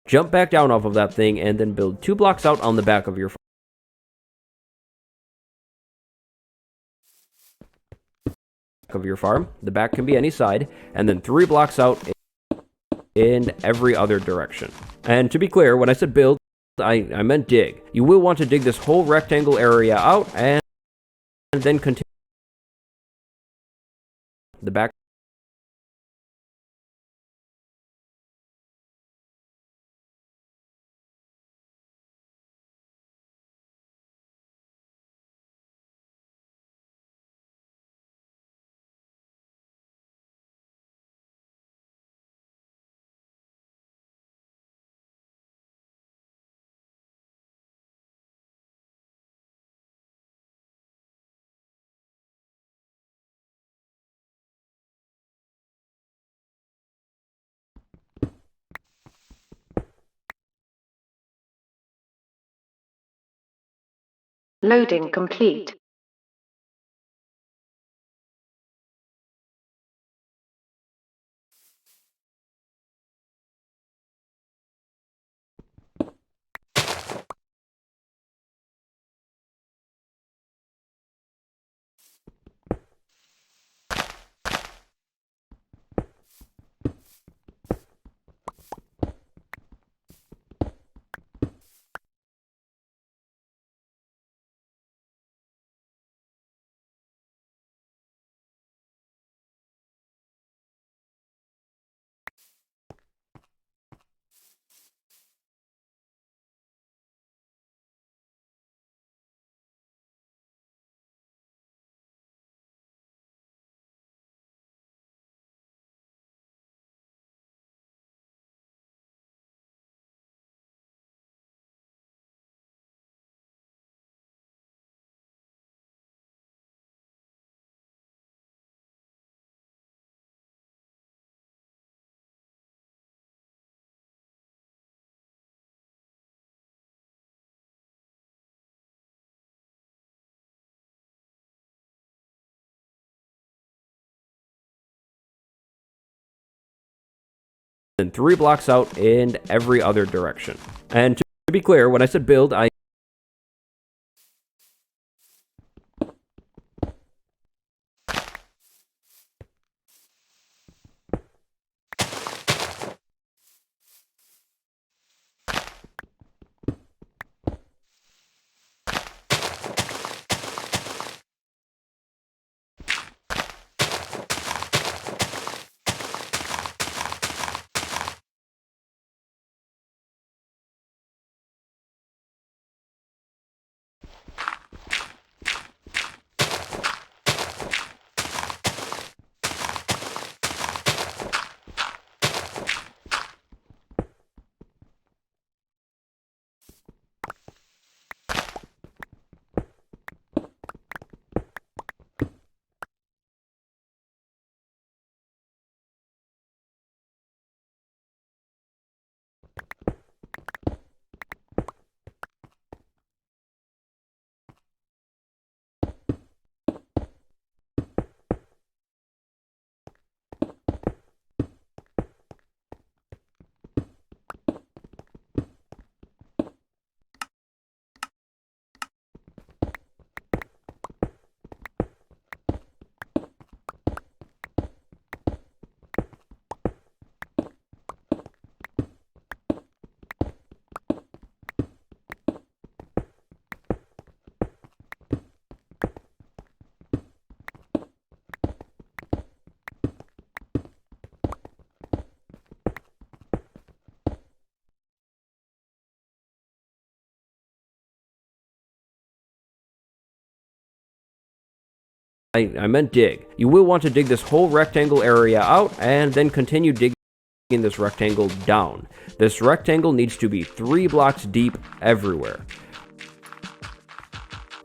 Jump back down off of that thing and then build 2 blocks out on the back of your farm. The back can be any side, and then 3 blocks out in every other direction. And to be clear, when I said build, I meant dig. You will want to dig this whole rectangle area out and then continue the back. Loading complete. And 3 blocks out in every other direction. And to be clear, when I said build, I meant dig. You will want to dig this whole rectangle area out and then continue digging this rectangle down. This rectangle needs to be 3 blocks deep everywhere.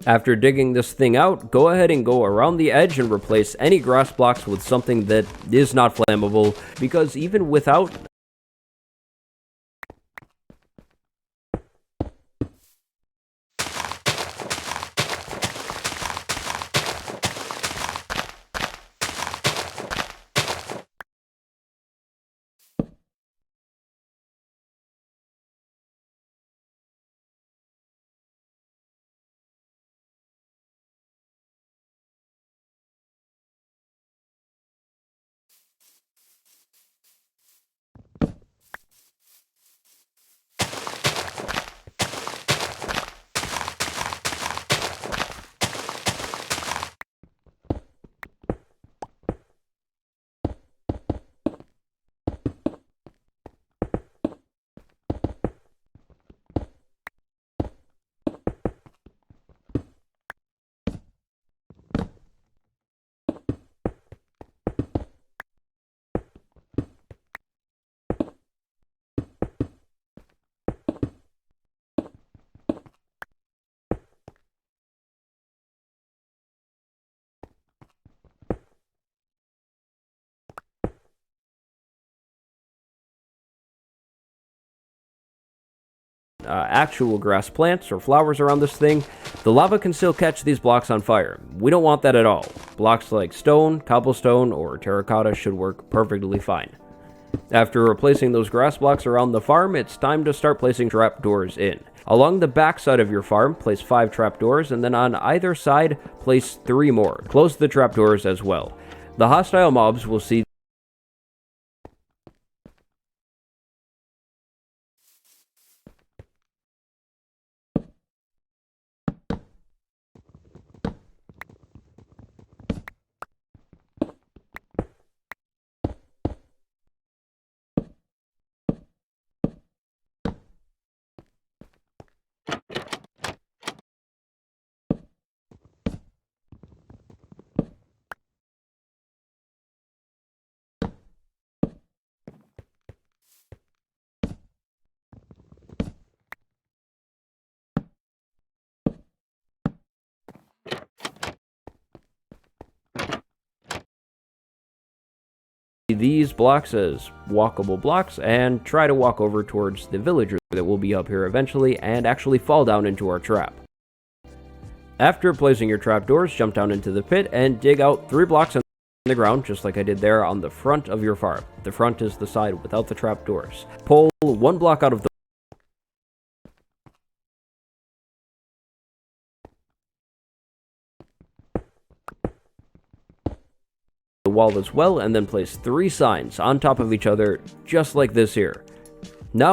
After digging this thing out, go ahead and go around the edge and replace any grass blocks with something that is not flammable, because even without actual grass plants or flowers around this thing, the lava can still catch these blocks on fire. We don't want that at all. Blocks like stone, cobblestone, or terracotta should work perfectly fine. After replacing those grass blocks around the farm, it's time to start placing trapdoors in. Along the back side of your farm, place 5 trapdoors, and then on either side, place 3 more. Close the trapdoors as well. The hostile mobs will see these blocks as walkable blocks and try to walk over towards the villager that will be up here eventually and actually fall down into our trap. After placing your trapdoors, jump down into the pit and dig out 3 blocks in the ground, just like I did there on the front of your farm. The front is the side without the trapdoors. Pull 1 block out of the wall as well, and then place 3 signs on top of each other, just like this here. Now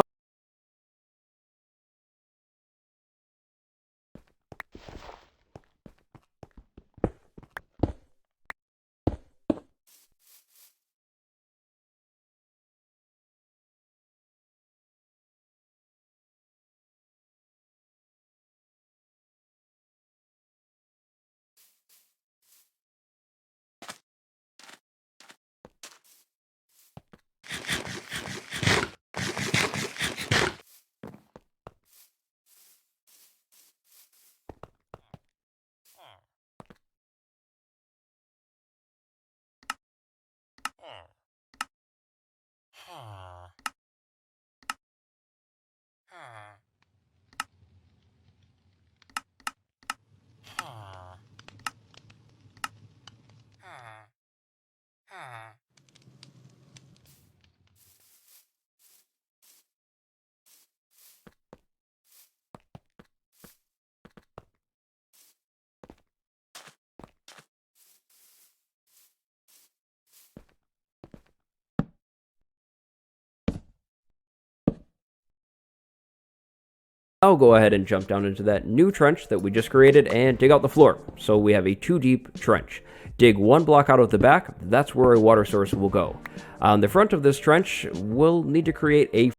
I'll go ahead and jump down into that new trench that we just created and dig out the floor. So we have a 2 deep trench. Dig 1 block out of the back, that's where a water source will go. On the front of this trench, we'll need to create a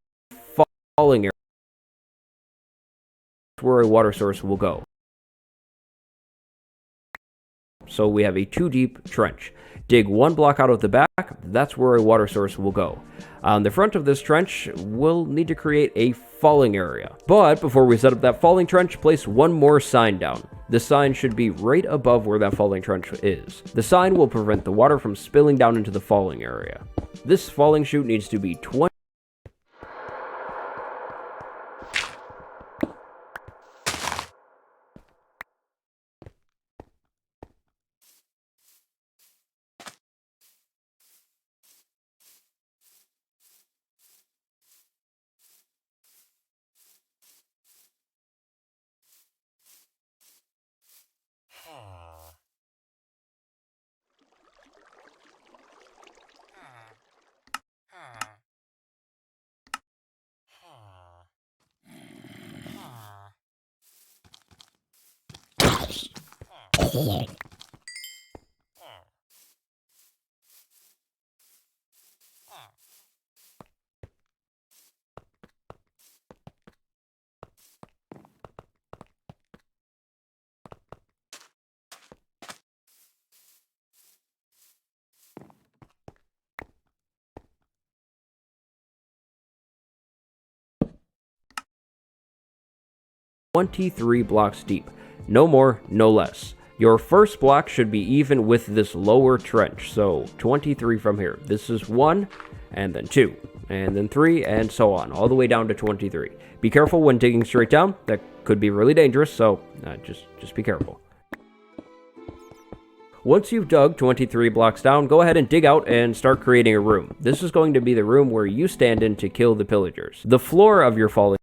falling area where a water source will go. So we have a 2 deep trench. Dig 1 block out of the back, that's where a water source will go. On the front of this trench, we'll need to create a falling area. But before we set up that falling trench, place 1 more sign down. The sign should be right above where that falling trench is. The sign will prevent the water from spilling down into the falling area. This falling chute needs to be 20 23 blocks deep. No more, no less. Your first block should be even with this lower trench, so 23 from here. This is 1, and then 2, and then 3, and so on, all the way down to 23. Be careful when digging straight down. That could be really dangerous, so just be careful. Once you've dug 23 blocks down, go ahead and dig out and start creating a room. This is going to be the room where you stand in to kill the pillagers. The floor of your falling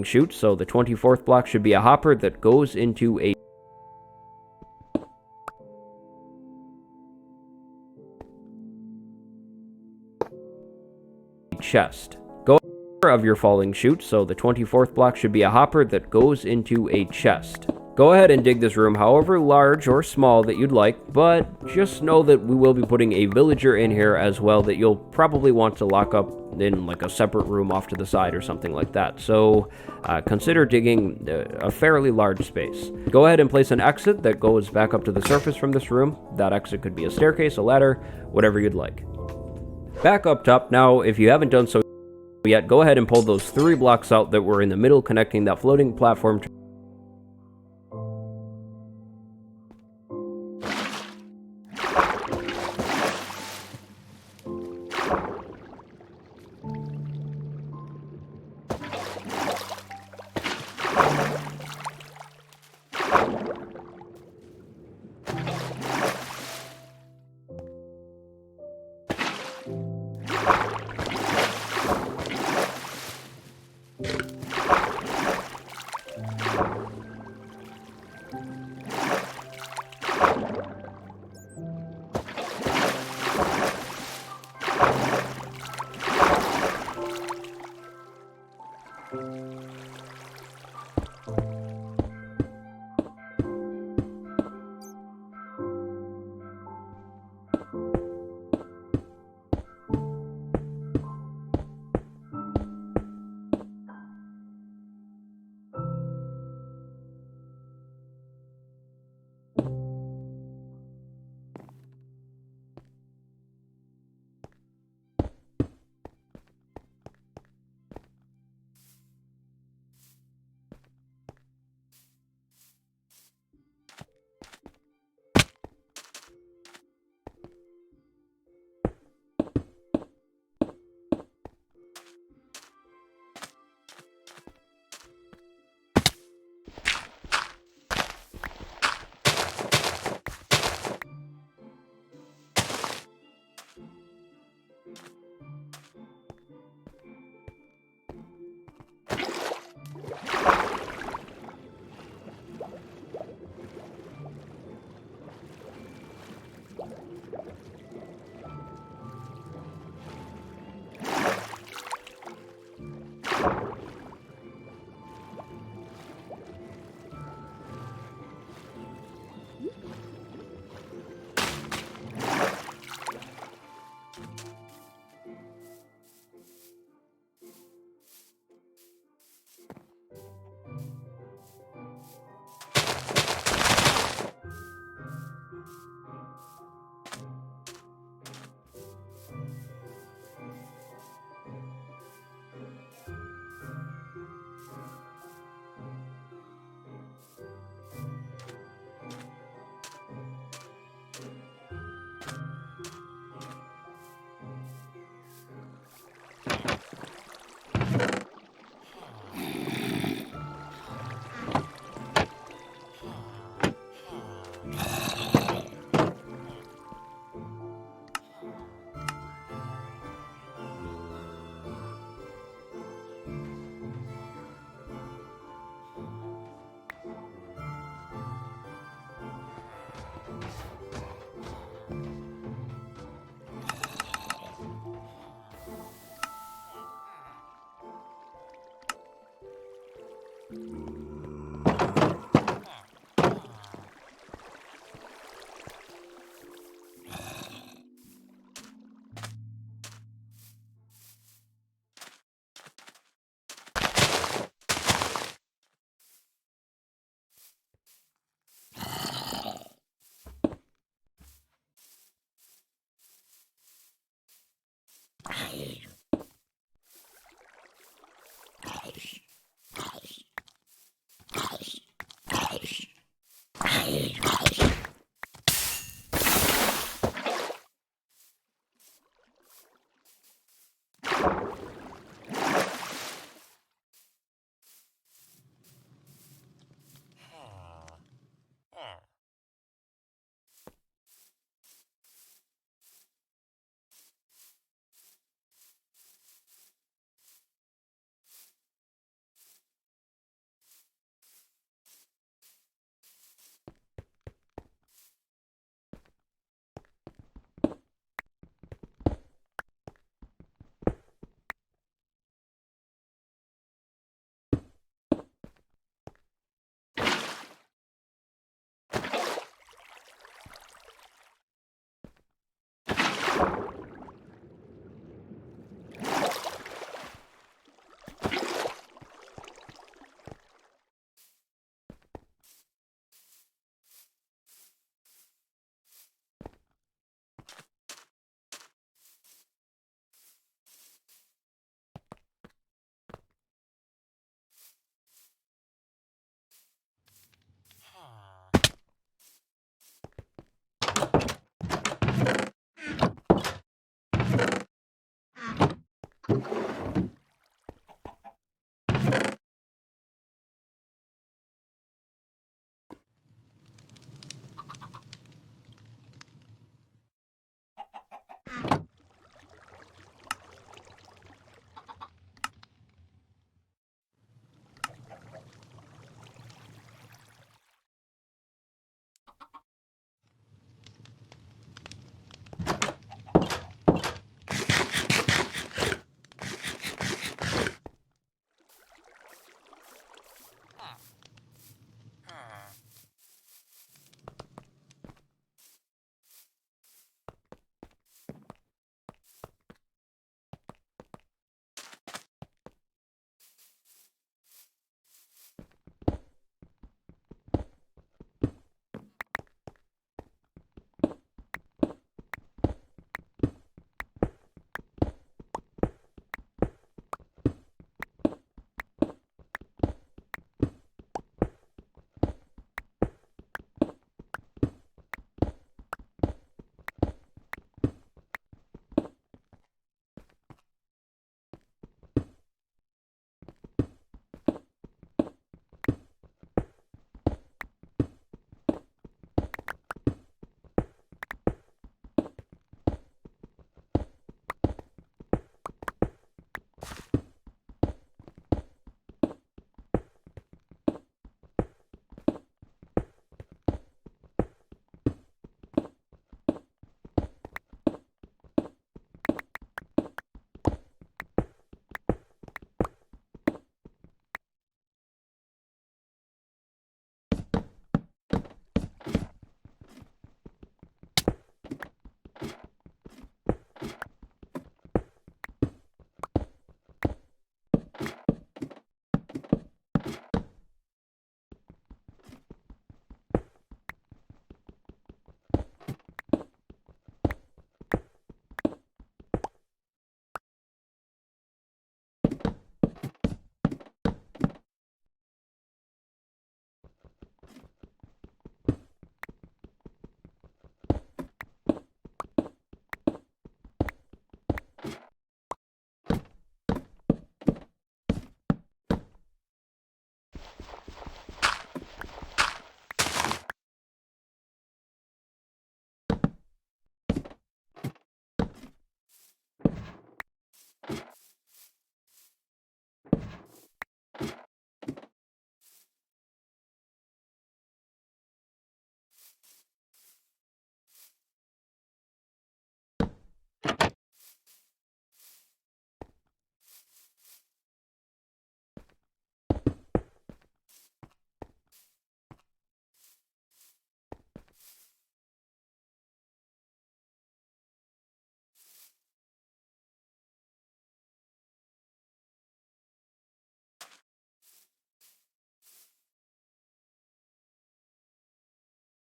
chute, so the 24th block should be a hopper that goes into a chest. Go of your falling chute, so the 24th block should be a hopper that goes into a chest. Go ahead and dig this room however large or small that you'd like, but just know that we will be putting a villager in here as well that you'll probably want to lock up in like a separate room off to the side or something like that. So consider digging a fairly large space. Go ahead and place an exit that goes back up to the surface from this room. That exit could be a staircase, a ladder, whatever you'd like. Back up top now, if you haven't done so yet, go ahead and pull those 3 blocks out that were in the middle connecting that floating platform to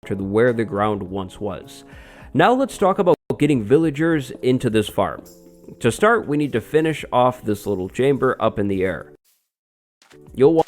to where the ground once was. Now let's talk about getting villagers into this farm. To start, we need to finish off this little chamber up in the air. You'll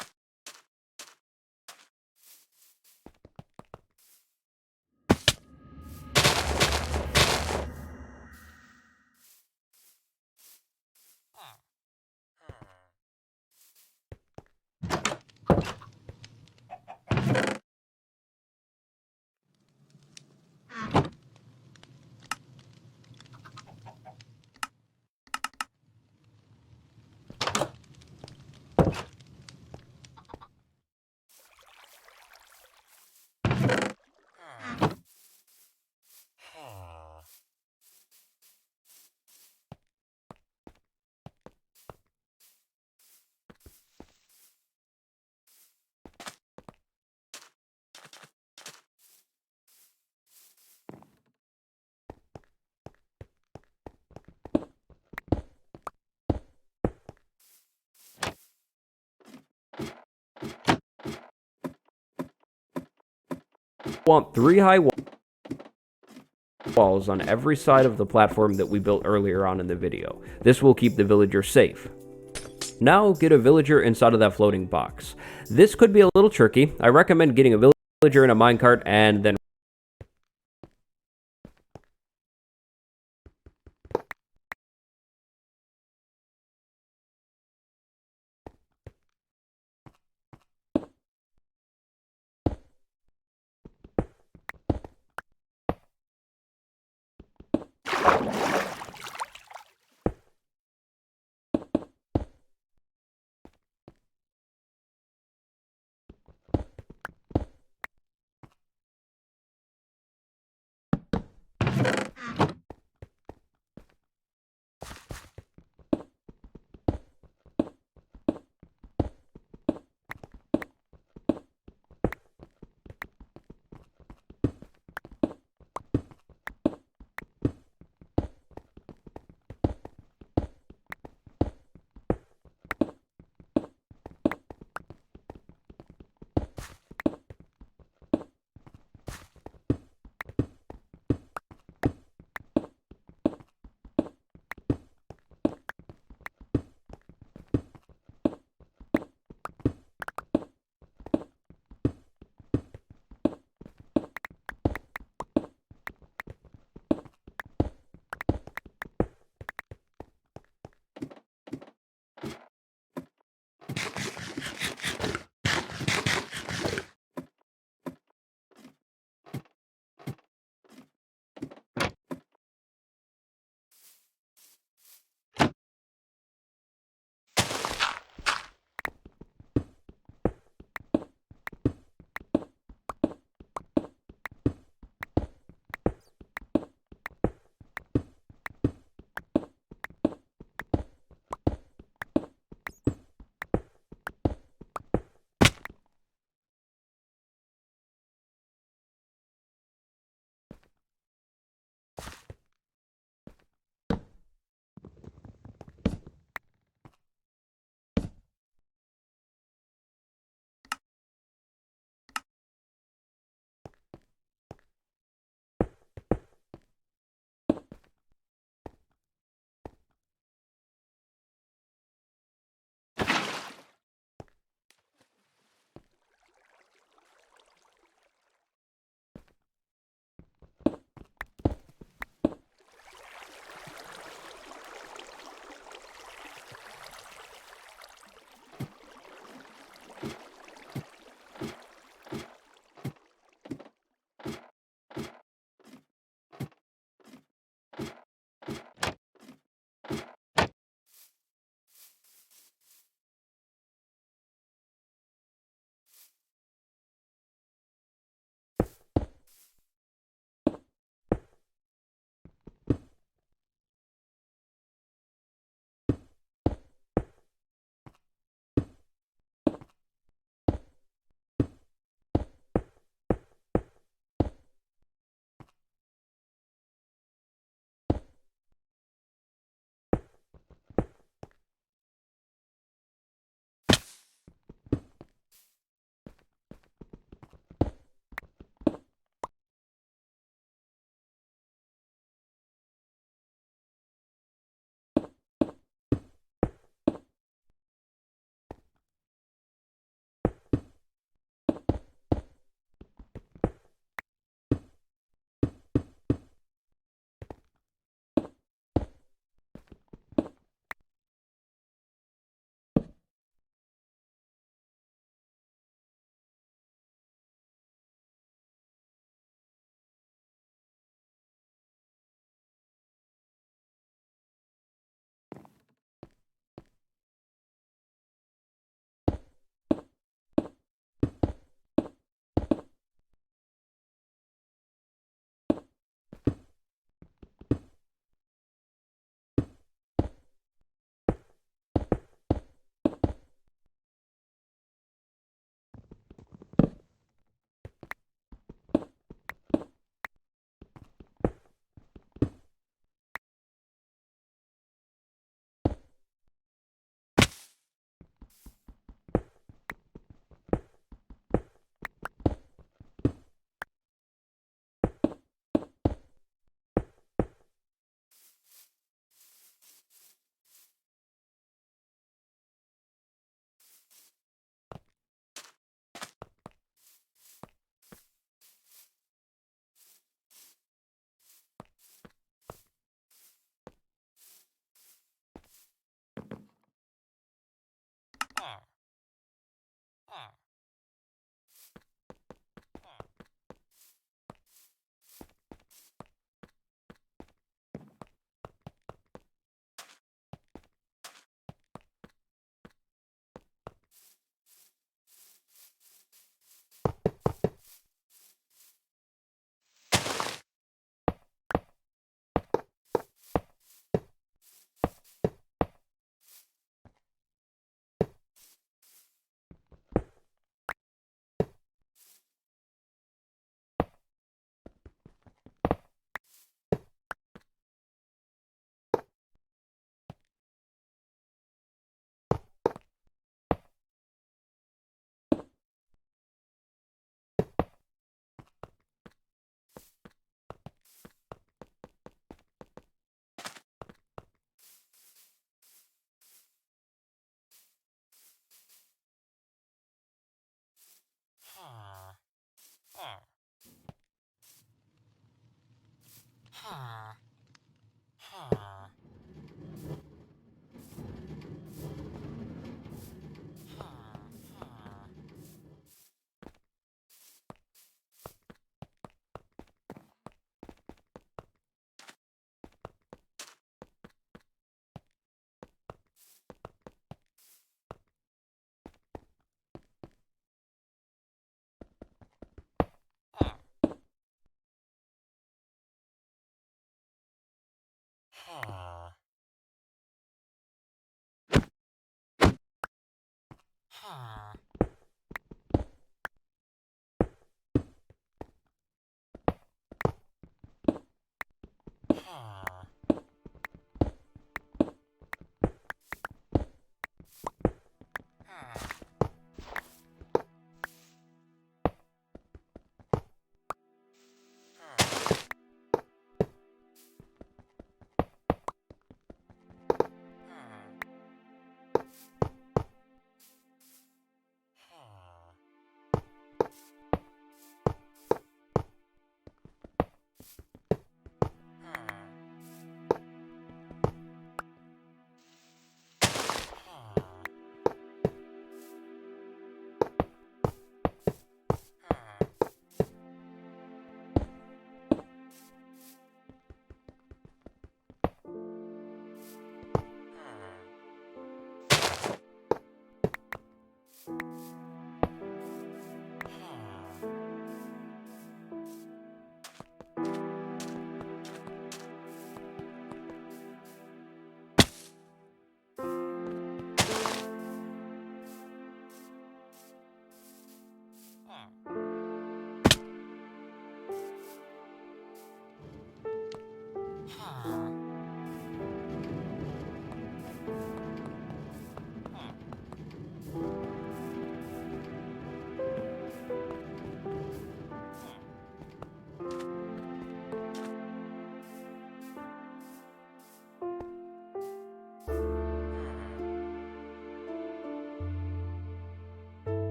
want 3 high walls on every side of the platform that we built earlier on in the video. This will keep the villager safe. Now get a villager inside of that floating box. This could be a little tricky. I recommend getting a villager in a minecart and then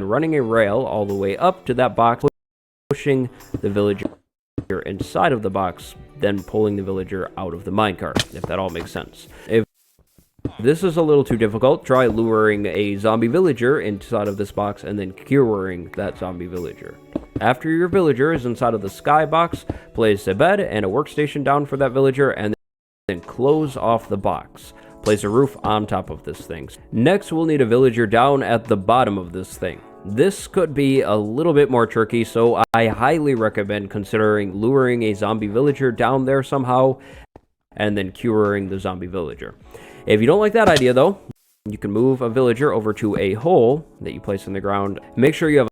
running a rail all the way up to that box, pushing the villager inside of the box, then pulling the villager out of the minecart, if that all makes sense. If this is a little too difficult, try luring a zombie villager inside of this box and then curing that zombie villager. After your villager is inside of the sky box, place a bed and a workstation down for that villager and then close off the box. Place a roof on top of this thing. Next, we'll need a villager down at the bottom of this thing. This could be a little bit more tricky, so I highly recommend considering luring a zombie villager down there somehow and then curing the zombie villager. If you don't like that idea though, you can move a villager over to a hole that you place in the ground. Make sure you have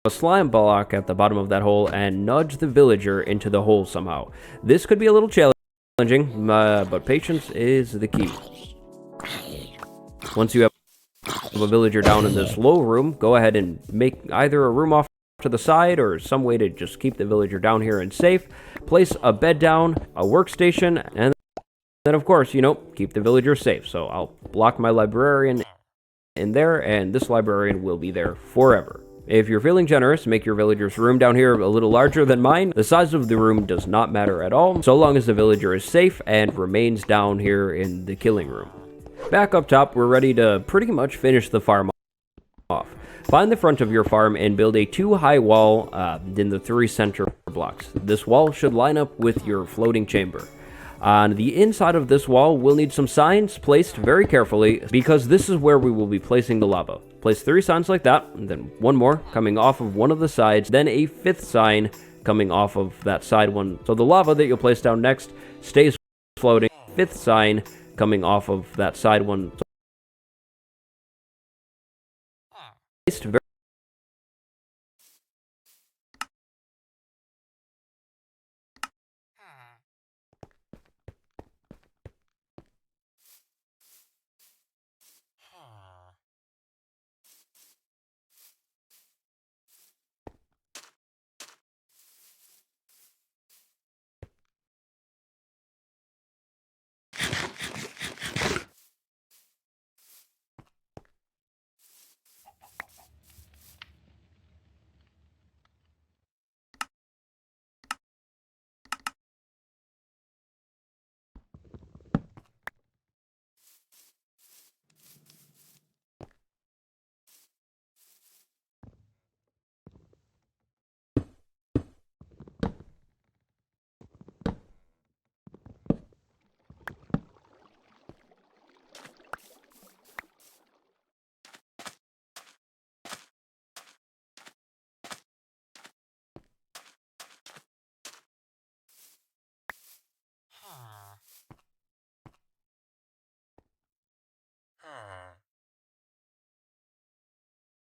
a slime block at the bottom of that hole and nudge the villager into the hole somehow. This could be a little challenging, but patience is the key. Once you have a villager down in this low room, go ahead and make either a room off to the side or some way to just keep the villager down here and safe. Place a bed down, a workstation, and then of course, keep the villager safe. So I'll block my librarian in there, and this librarian will be there forever. If you're feeling generous, make your villager's room down here a little larger than mine. The size of the room does not matter at all, so long as the villager is safe and remains down here in the killing room. Back up top, we're ready to pretty much finish the farm off. Find the front of your farm and build a 2-high wall in the 3 center blocks. This wall should line up with your floating chamber. On the inside of this wall, we'll need some signs placed very carefully because this is where we will be placing the lava. Place 3 signs like that, and then 1 more coming off of one of the sides, then a 5th sign coming off of that side one. So the lava that you'll place down next stays floating. 5th sign coming off of that side one. Placed very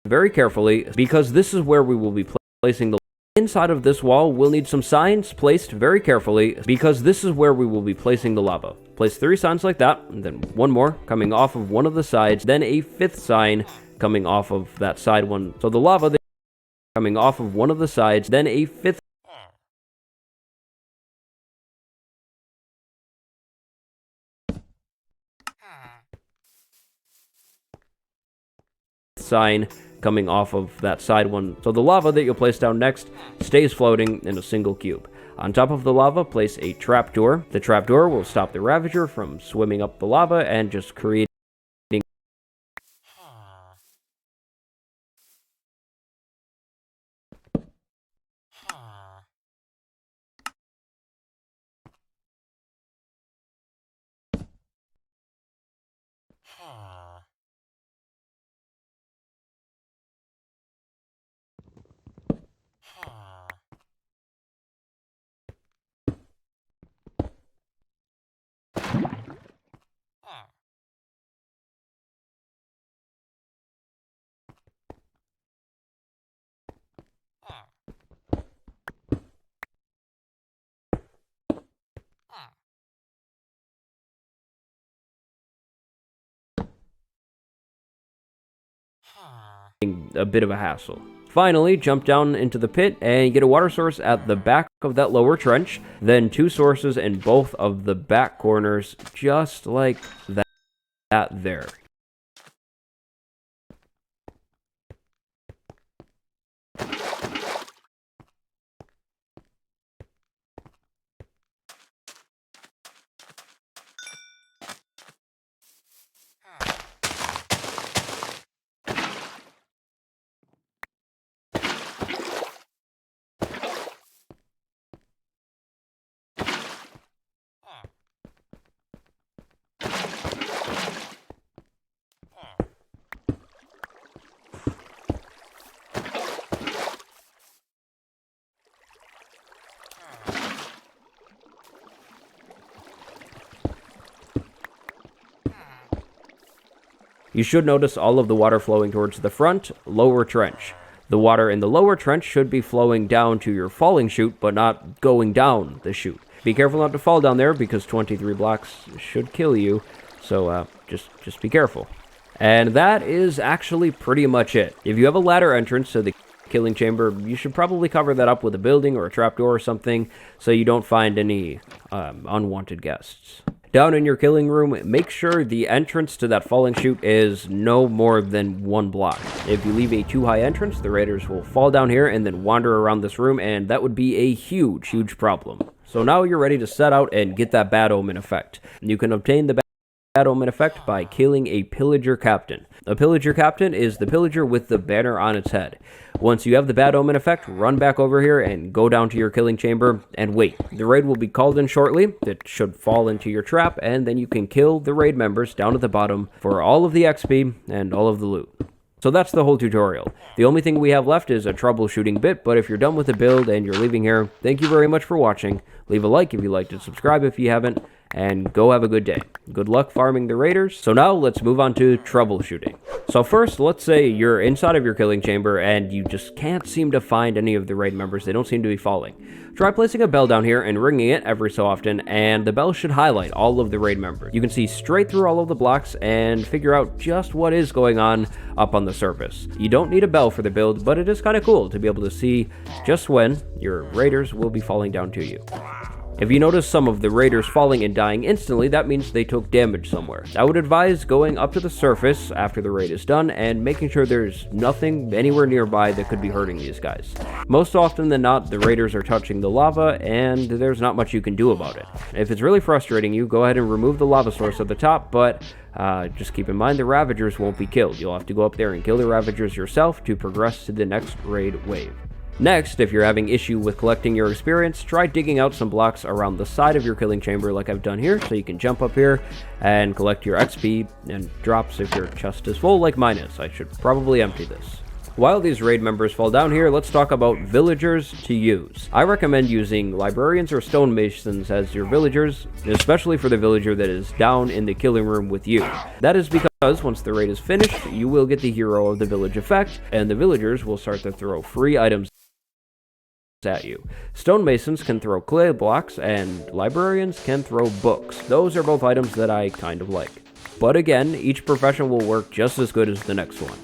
very carefully because this is where we will be placing the inside of this wall. We'll need some signs placed very carefully because this is where we will be placing the lava. Place 3 signs like that, and then 1 more coming off of one of the sides, then a 5th sign coming off of that side one. So the lava coming off of one of the sides, then a 5th sign coming off of that side one. So the lava that you'll place down next stays floating in a single cube. On top of the lava, place a trapdoor. The trapdoor will stop the Ravager from swimming up the lava and just creating a bit of a hassle. Finally, jump down into the pit and get a water source at the back of that lower trench, then 2 sources in both of the back corners, just like that, there. You should notice all of the water flowing towards the front, lower trench. The water in the lower trench should be flowing down to your falling chute, but not going down the chute. Be careful not to fall down there, because 23 blocks should kill you, so just be careful. And that is actually pretty much it. If you have a ladder entrance to the killing chamber, you should probably cover that up with a building or a trapdoor or something, so you don't find any unwanted guests. Down in your killing room, make sure the entrance to that falling chute is no more than 1 block. If you leave a too high entrance, the raiders will fall down here and then wander around this room, and that would be a huge problem. So now you're ready to set out and get that bad omen effect. You can obtain the bad omen effect by killing a pillager captain. A pillager captain is the pillager with the banner on its head. Once you have the bad omen effect, run back over here and go down to your killing chamber and wait. The raid will be called in shortly. It should fall into your trap, and then you can kill the raid members down at the bottom for all of the XP and all of the loot. So that's the whole tutorial. The only thing we have left is a troubleshooting bit, but if you're done with the build and you're leaving here, thank you very much for watching. Leave a like if you liked it, subscribe if you haven't, and go have a good day. Good luck farming the raiders. So now let's move on to troubleshooting. So first, let's say you're inside of your killing chamber and you just can't seem to find any of the raid members. They don't seem to be falling. Try placing a bell down here and ringing it every so often, and the bell should highlight all of the raid members. You can see straight through all of the blocks and figure out just what is going on up on the surface. You don't need a bell for the build, but it is kind of cool to be able to see just when your raiders will be falling down to you. If you notice some of the raiders falling and dying instantly, that means they took damage somewhere. I would advise going up to the surface after the raid is done and making sure there's nothing anywhere nearby that could be hurting these guys. Most often than not, the raiders are touching the lava and there's not much you can do about it. If it's really frustrating you, go ahead and remove the lava source at the top, but just keep in mind the Ravagers won't be killed. You'll have to go up there and kill the Ravagers yourself to progress to the next raid wave. Next, if you're having issue with collecting your experience, try digging out some blocks around the side of your killing chamber like I've done here, so you can jump up here and collect your XP and drops if your chest is full like mine is. I should probably empty this. While these raid members fall down here, let's talk about villagers to use. I recommend using librarians or stonemasons as your villagers, especially for the villager that is down in the killing room with you. That is because once the raid is finished, you will get the hero of the village effect, and the villagers will start to throw free items at you. Stonemasons can throw clay blocks, and librarians can throw books. Those are both items that I kind of like. But again, each profession will work just as good as the next one.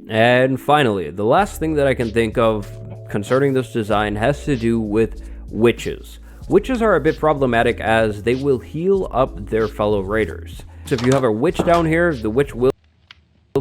And finally, the last thing that I can think of concerning this design has to do with witches. Witches are a bit problematic as they will heal up their fellow raiders. So if you have a witch down here, the witch will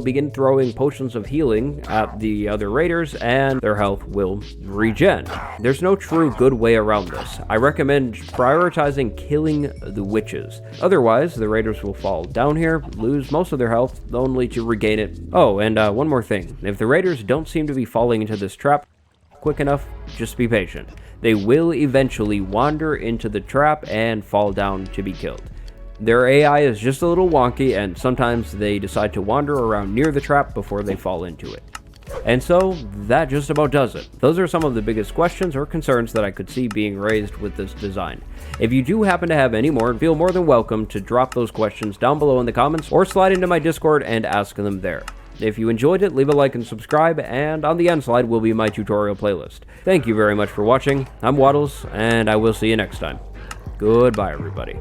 begin throwing potions of healing at the other raiders and their health will regen. There's no true good way around this. I recommend prioritizing killing the witches. Otherwise, the raiders will fall down here, lose most of their health, only to regain it. Oh, and one more thing. If the raiders don't seem to be falling into this trap quick enough, just be patient. They will eventually wander into the trap and fall down to be killed. Their AI is just a little wonky, and sometimes they decide to wander around near the trap before they fall into it. And so, that just about does it. Those are some of the biggest questions or concerns that I could see being raised with this design. If you do happen to have any more, feel more than welcome to drop those questions down below in the comments, or slide into my Discord and ask them there. If you enjoyed it, leave a like and subscribe, and on the end slide will be my tutorial playlist. Thank you very much for watching. I'm Waddles, and I will see you next time. Goodbye, everybody.